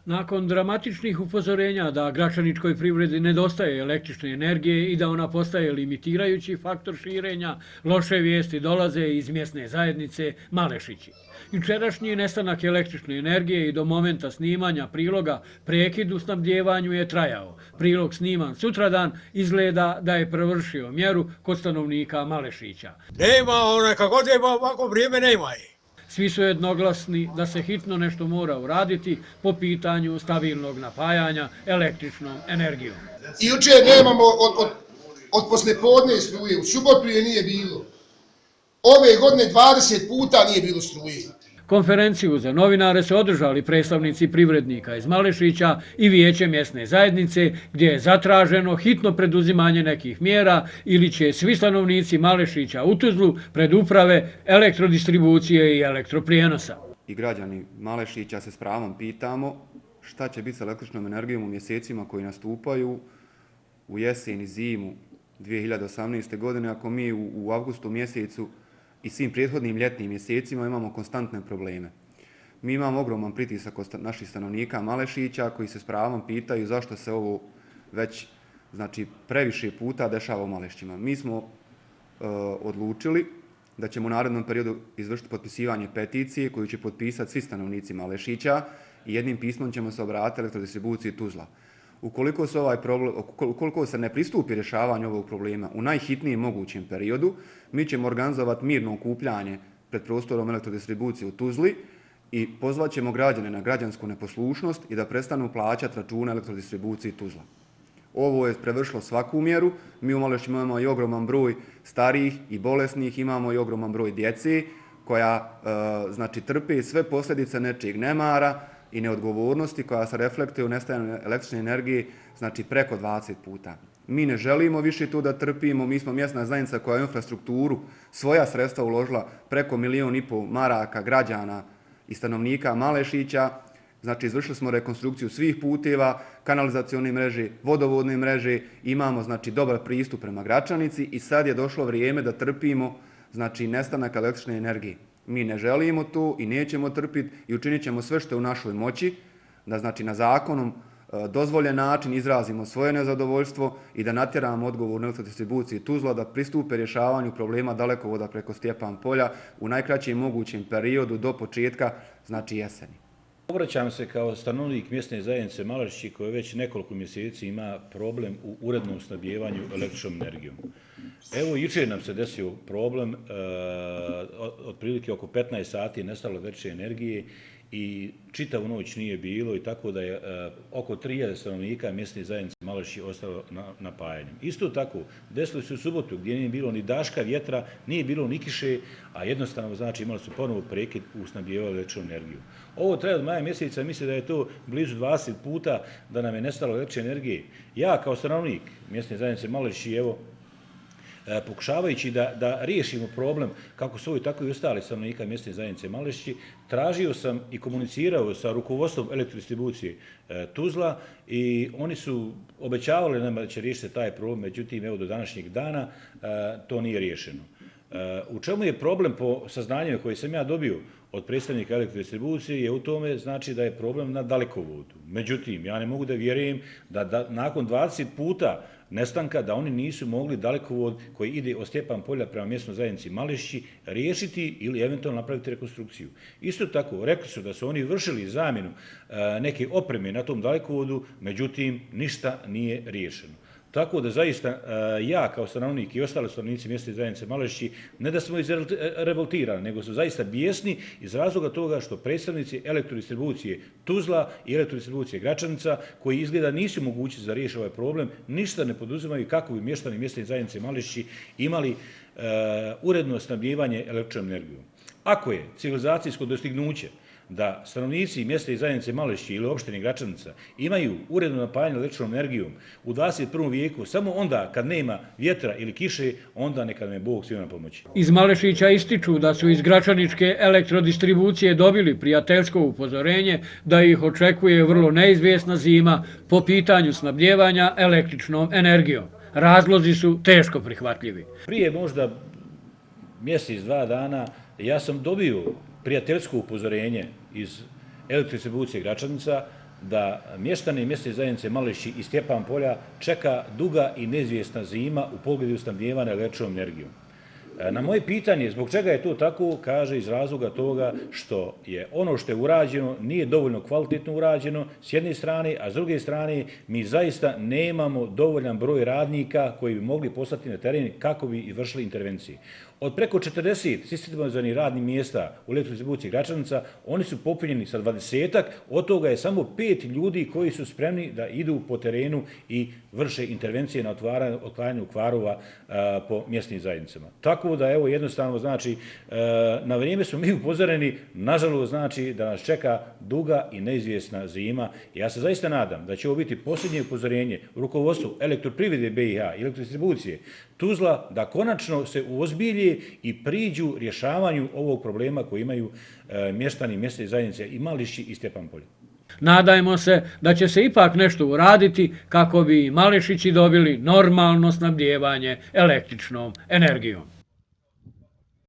Nakon dramatičnih upozorenja da gračaničkoj privredi nedostaje električne energije i da ona postaje limitirajući faktor širenja, loše vijesti dolaze iz mjesne zajednice Malešići. Jučerašnji nestanak električne energije i do momenta snimanja priloga prekid u snabdjevanju je trajao. Prilog sniman sutradan izgleda da je prevršio mjeru kod stanovnika Malešića. Nema, kako god je ovako vrijeme, nema je. Svi su jednoglasni da se hitno nešto mora uraditi po pitanju stabilnog napajanja električnom energijom. Jučer nemamo od poslijepodne struje, u subotu je nije bilo. Ove godine 20 puta nije bilo struje. Konferenciju za novinare su održali predstavnici privrednika iz Malešića i vijeće mjesne zajednice, gdje je zatraženo hitno preduzimanje nekih mjera ili će svi stanovnici Malešića u Tuzlu pred uprave elektrodistribucije i elektroprijenosa. I građani Malešića se s pravom pitamo šta će biti s električnom energijom u mjesecima koji nastupaju u jesen i zimu 2018. godine, ako mi u avgustu mjesecu i svim prethodnim ljetnim mjesecima imamo konstantne probleme. Mi imamo ogroman pritisak od naših stanovnika Malešića koji se s pravom pitaju zašto se ovo već previše puta dešava u Malešićima. Mi smo odlučili da ćemo u narednom periodu izvršiti potpisivanje peticije koju će potpisati svi stanovnici Malešića i jednim pismom ćemo se obratiti elektrodistribuciji Tuzla. Ukoliko se ne pristupi rješavanju ovog problema u najhitnijem mogućem periodu, mi ćemo organizovati mirno okupljanje pred prostorom elektrodistribucije u Tuzli i pozvat ćemo građane na građansku neposlušnost i da prestanu plaćati račune elektrodistribuciji Tuzla. Ovo je prevršilo svaku mjeru. Mi u Malešićima imamo i ogroman broj starijih i bolesnih, imamo i ogroman broj djece koja trpe sve posljedice nečijeg nemara i neodgovornosti koja se reflektuje u nestajanju električne energije preko 20 puta. Mi ne želimo više tu da trpimo, mi smo mjesna zajednica koja je u infrastrukturu svoja sredstva uložila preko 1,5 milijuna maraka građana i stanovnika Malešića. Izvršili smo rekonstrukciju svih puteva, kanalizacione mreže, vodovodne mreže, imamo dobar pristup prema Gračanici i sad je došlo vrijeme da trpimo nestanak električne energije. Mi ne želimo to i nećemo trpiti i učinit ćemo sve što je u našoj moći da na zakonom dozvoljen način izrazimo svoje nezadovoljstvo i da natjeramo odgovornu elektrodistribuciji Tuzla da pristupe rješavanju problema dalekovoda preko Stjepan polja u najkraćem mogućem periodu do početka jeseni. Obraćam se kao stanovnik mjesne zajednice Malešići koji već nekoliko mjeseci ima problem u urednom snabdijevanju električnom energijom. Evo, jučer nam se desio problem, otprilike oko 15 sati je nestalo električne energije i čitavu noć nije bilo i tako da je oko 3000 stanovnika mjesne zajednice Malešići ostalo na napajanju. Isto tako, desilo se u subotu gdje nije bilo ni daška vjetra, nije bilo ni kiše, a jednostavno imali su ponovo prekid u snabdijevanju električnom energiju. Ovo traje od maja mjeseca, mislim da je to blizu 20 puta da nam je nestalo električne energije. Ja kao stanovnik mjesne zajednice Malešići, evo, pokušavajući da riješimo problem kako su ovi tako i ostali stanovnika mjesne zajednice Malešići, tražio sam i komunicirao sa rukovodstvom elektrodistribucije Tuzla i oni su obećavali nama da će riješiti taj problem, međutim, evo do današnjeg dana to nije riješeno. U čemu je problem po saznanjima koje sam ja dobio od predstavnika elektrodistribucije je u tome da je problem na dalekovodu. Međutim, ja ne mogu da vjerujem da nakon 20 puta nestanka da oni nisu mogli dalekovod koji ide od Stjepan polja prema mjesnoj zajednici Malešići riješiti ili eventualno napraviti rekonstrukciju. Isto tako, rekli su da su oni vršili zamjenu neke opreme na tom dalekovodu, međutim, ništa nije riješeno. Tako da zaista ja kao stanovnik i ostali stanovnici mjesne zajednice Malešići ne da smo revoltirani, nego su zaista bijesni iz razloga toga što predstavnici elektrodistribucije Tuzla i elektrodistribucije Gračanica, koji izgleda nisu mogući za riješiti ovaj problem, ništa ne poduzimaju kako bi mještani mjesne zajednice Malešići imali uredno snabdijevanje električnom energijom. Ako je civilizacijsko dostignuće da stanovnici mjesne zajednice Malešići ili opštine Gračanica imaju uredno napajanje električnom energijom u 21. vijeku samo onda kad nema vjetra ili kiše, onda neka nam je Bog svima na pomoći. Iz Malešića ističu da su iz gračaničke elektrodistribucije dobili prijateljsko upozorenje da ih očekuje vrlo neizvjesna zima po pitanju snabdjevanja električnom energijom. Razlozi su teško prihvatljivi. Prije možda mjesec, 2 dana ja sam dobio prijateljsko upozorenje iz elektrodistribucije Gračanica da mještani mjesne zajednice Malešići i Stjepan Polja čeka duga i neizvjesna zima u pogledu snabdijevanja električnom energijom. Na moje pitanje zbog čega je to tako, kaže iz razloga toga što je ono što je urađeno nije dovoljno kvalitetno urađeno s jedne strane, a s druge strane mi zaista nemamo dovoljan broj radnika koji bi mogli poslati na teren kako bi izvršili intervencije. Od preko 40 sistematizovanih radnih mjesta u elektrodistribuciji Gračanica, oni su popunjeni sa 20-ak, od toga je samo 5 ljudi koji su spremni da idu po terenu i vrše intervencije na otklanjanju kvarova po mjesnim zajednicama. Tako da evo jednostavno znači na vrijeme smo mi upozoreni, nažalost znači da nas čeka duga i neizvjesna zima. Ja se zaista nadam da će ovo biti posljednje upozorenje u rukovodstvu Elektroprivrede BiH i elektrodistribucije Tuzla da konačno se uozbilje i priđu rješavanju ovog problema koji imaju mještani mjesne zajednice i Mališići i Stjepan Polje. Nadajmo se da će se ipak nešto uraditi kako bi Malešići dobili normalno snabdijevanje električnom energijom.